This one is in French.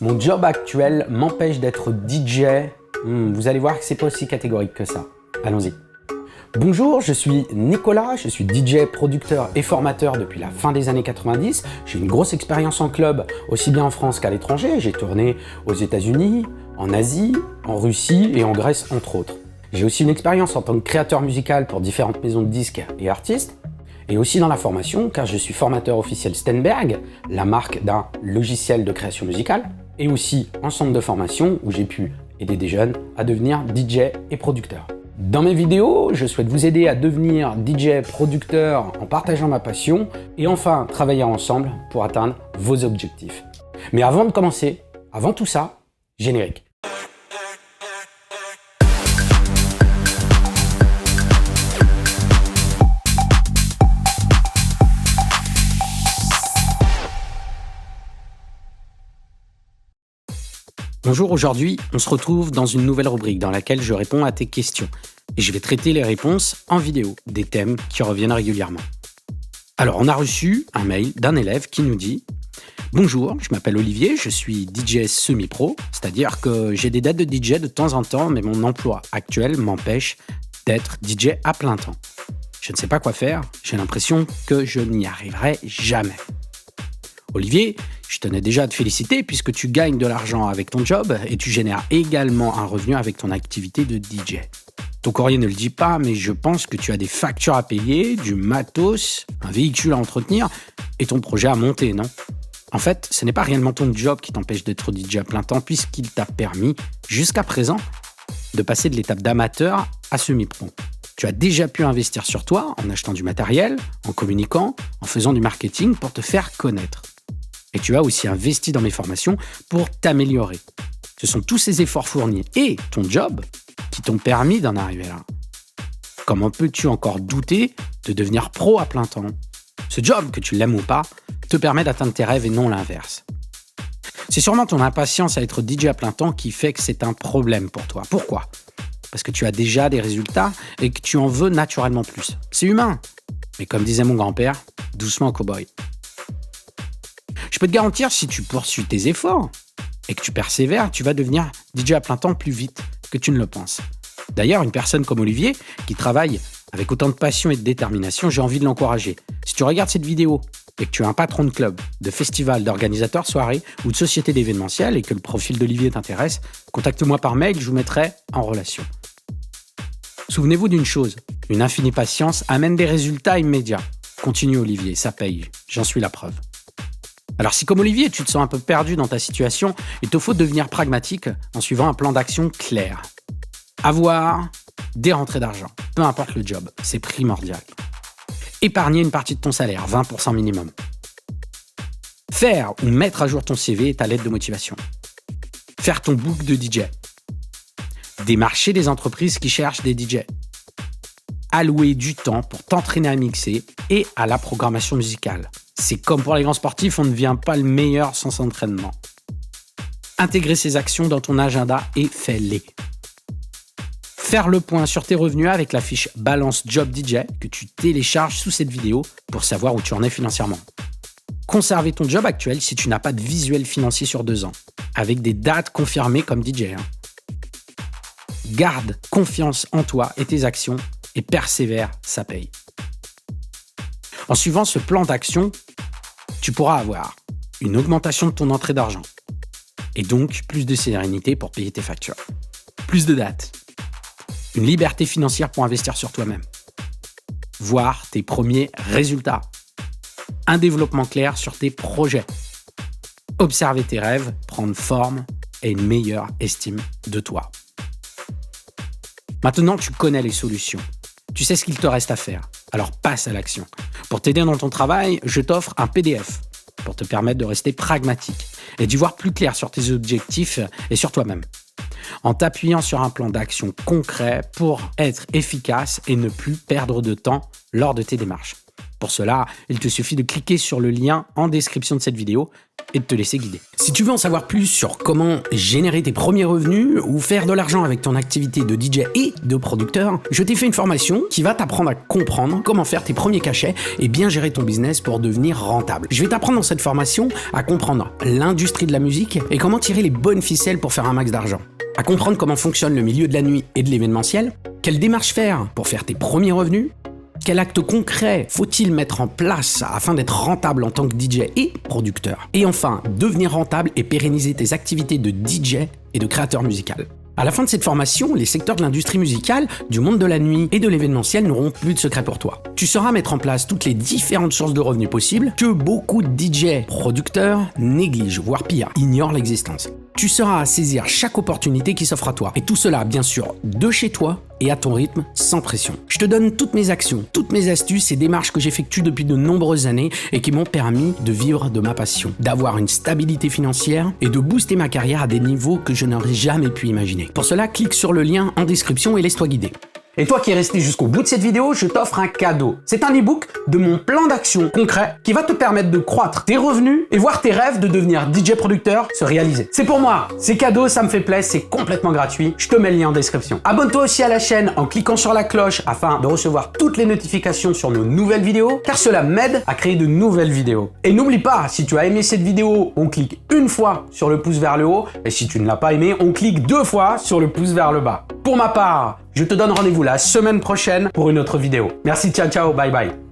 Mon job actuel m'empêche d'être DJ. Vous allez voir que c'est pas aussi catégorique que ça. Allons-y. Bonjour, je suis Nicolas, je suis DJ, producteur et formateur depuis la fin des années 90. J'ai une grosse expérience en club, aussi bien en France qu'à l'étranger. J'ai tourné aux États-Unis, en Asie, en Russie et en Grèce, entre autres. J'ai aussi une expérience en tant que créateur musical pour différentes maisons de disques et artistes. Et aussi dans la formation, car je suis formateur officiel Stenberg, la marque d'un logiciel de création musicale, et aussi en centre de formation où j'ai pu aider des jeunes à devenir DJ et producteur. Dans mes vidéos, je souhaite vous aider à devenir DJ, producteur en partageant ma passion et enfin travailler ensemble pour atteindre vos objectifs. Mais avant de commencer, avant tout ça, générique. Bonjour, aujourd'hui, on se retrouve dans une nouvelle rubrique dans laquelle je réponds à tes questions. Et je vais traiter les réponses en vidéo, des thèmes qui reviennent régulièrement. Alors, on a reçu un mail d'un élève qui nous dit « Bonjour, je m'appelle Olivier, je suis DJ semi-pro, c'est-à-dire que j'ai des dates de DJ de temps en temps, mais mon emploi actuel m'empêche d'être DJ à plein temps. Je ne sais pas quoi faire, j'ai l'impression que je n'y arriverai jamais. » Olivier, je tenais déjà à te féliciter puisque tu gagnes de l'argent avec ton job et tu génères également un revenu avec ton activité de DJ. Ton courrier ne le dit pas, mais je pense que tu as des factures à payer, du matos, un véhicule à entretenir et ton projet à monter, non ? En fait, ce n'est pas réellement ton job qui t'empêche d'être DJ à plein temps puisqu'il t'a permis, jusqu'à présent, de passer de l'étape d'amateur à semi-pro. Tu as déjà pu investir sur toi en achetant du matériel, en communiquant, en faisant du marketing pour te faire connaître. Et tu as aussi investi dans mes formations pour t'améliorer. Ce sont tous ces efforts fournis et ton job qui t'ont permis d'en arriver là. Comment peux-tu encore douter de devenir pro à plein temps ? Ce job, que tu l'aimes ou pas, te permet d'atteindre tes rêves et non l'inverse. C'est sûrement ton impatience à être DJ à plein temps qui fait que c'est un problème pour toi. Pourquoi ? Parce que tu as déjà des résultats et que tu en veux naturellement plus. C'est humain. Mais comme disait mon grand-père, doucement cow-boy. Je peux te garantir, si tu poursuis tes efforts et que tu persévères, tu vas devenir DJ à plein temps plus vite que tu ne le penses. D'ailleurs, une personne comme Olivier, qui travaille avec autant de passion et de détermination, j'ai envie de l'encourager. Si tu regardes cette vidéo et que tu es un patron de club, de festival, d'organisateur, soirée ou de société d'événementiel et que le profil d'Olivier t'intéresse, contacte-moi par mail, je vous mettrai en relation. Souvenez-vous d'une chose, une infinie patience amène des résultats immédiats. Continue Olivier, ça paye, j'en suis la preuve. Alors si comme Olivier, tu te sens un peu perdu dans ta situation, il te faut devenir pragmatique en suivant un plan d'action clair. Avoir des rentrées d'argent, peu importe le job, c'est primordial. Épargner une partie de ton salaire, 20% minimum. Faire ou mettre à jour ton CV et ta lettre de motivation. Faire ton book de DJ. Démarcher des entreprises qui cherchent des DJ. Allouer du temps pour t'entraîner à mixer et à la programmation musicale. C'est comme pour les grands sportifs, on ne devient pas le meilleur sans entraînement. Intégrer ces actions dans ton agenda et fais-les. Faire le point sur tes revenus avec la fiche Balance Job DJ que tu télécharges sous cette vidéo pour savoir où tu en es financièrement. Conserver ton job actuel si tu n'as pas de visuel financier sur 2 ans, avec des dates confirmées comme DJ. Garde confiance en toi et tes actions et persévère, ça paye. En suivant ce plan d'action, tu pourras avoir une augmentation de ton entrée d'argent et donc plus de sérénité pour payer tes factures, plus de dates, une liberté financière pour investir sur toi-même, voir tes premiers résultats, un développement clair sur tes projets, observer tes rêves, prendre forme et une meilleure estime de toi. Maintenant, tu connais les solutions. Tu sais ce qu'il te reste à faire. Alors passe à l'action. Pour t'aider dans ton travail, je t'offre un PDF pour te permettre de rester pragmatique et d'y voir plus clair sur tes objectifs et sur toi-même. En t'appuyant sur un plan d'action concret pour être efficace et ne plus perdre de temps lors de tes démarches. Pour cela, il te suffit de cliquer sur le lien en description de cette vidéo et de te laisser guider. Si tu veux en savoir plus sur comment générer tes premiers revenus ou faire de l'argent avec ton activité de DJ et de producteur, je t'ai fait une formation qui va t'apprendre à comprendre comment faire tes premiers cachets et bien gérer ton business pour devenir rentable. Je vais t'apprendre dans cette formation à comprendre l'industrie de la musique et comment tirer les bonnes ficelles pour faire un max d'argent. À comprendre comment fonctionne le milieu de la nuit et de l'événementiel, quelles démarches faire pour faire tes premiers revenus, quel acte concret faut-il mettre en place afin d'être rentable en tant que DJ et producteur, et enfin devenir rentable et pérenniser tes activités de DJ et de créateur musical. À la fin de cette formation, les secteurs de l'industrie musicale, du monde de la nuit et de l'événementiel n'auront plus de secret pour toi. Tu sauras mettre en place toutes les différentes sources de revenus possibles que beaucoup de DJ producteurs négligent, voire pire, ignorent l'existence. Tu sauras saisir chaque opportunité qui s'offre à toi. Et tout cela, bien sûr, de chez toi et à ton rythme, sans pression. Je te donne toutes mes actions, toutes mes astuces et démarches que j'effectue depuis de nombreuses années et qui m'ont permis de vivre de ma passion, d'avoir une stabilité financière et de booster ma carrière à des niveaux que je n'aurais jamais pu imaginer. Pour cela, clique sur le lien en description et laisse-toi guider. Et toi qui es resté jusqu'au bout de cette vidéo, je t'offre un cadeau. C'est un e-book de mon plan d'action concret qui va te permettre de croître tes revenus et voir tes rêves de devenir DJ producteur se réaliser. C'est pour moi, c'est cadeau, ça me fait plaisir, c'est complètement gratuit. Je te mets le lien en description. Abonne-toi aussi à la chaîne en cliquant sur la cloche afin de recevoir toutes les notifications sur nos nouvelles vidéos, car cela m'aide à créer de nouvelles vidéos. Et n'oublie pas, si tu as aimé cette vidéo, on clique une fois sur le pouce vers le haut, et si tu ne l'as pas aimé, on clique 2 fois sur le pouce vers le bas. Pour ma part, je te donne rendez-vous la semaine prochaine pour une autre vidéo. Merci, ciao, ciao, bye bye.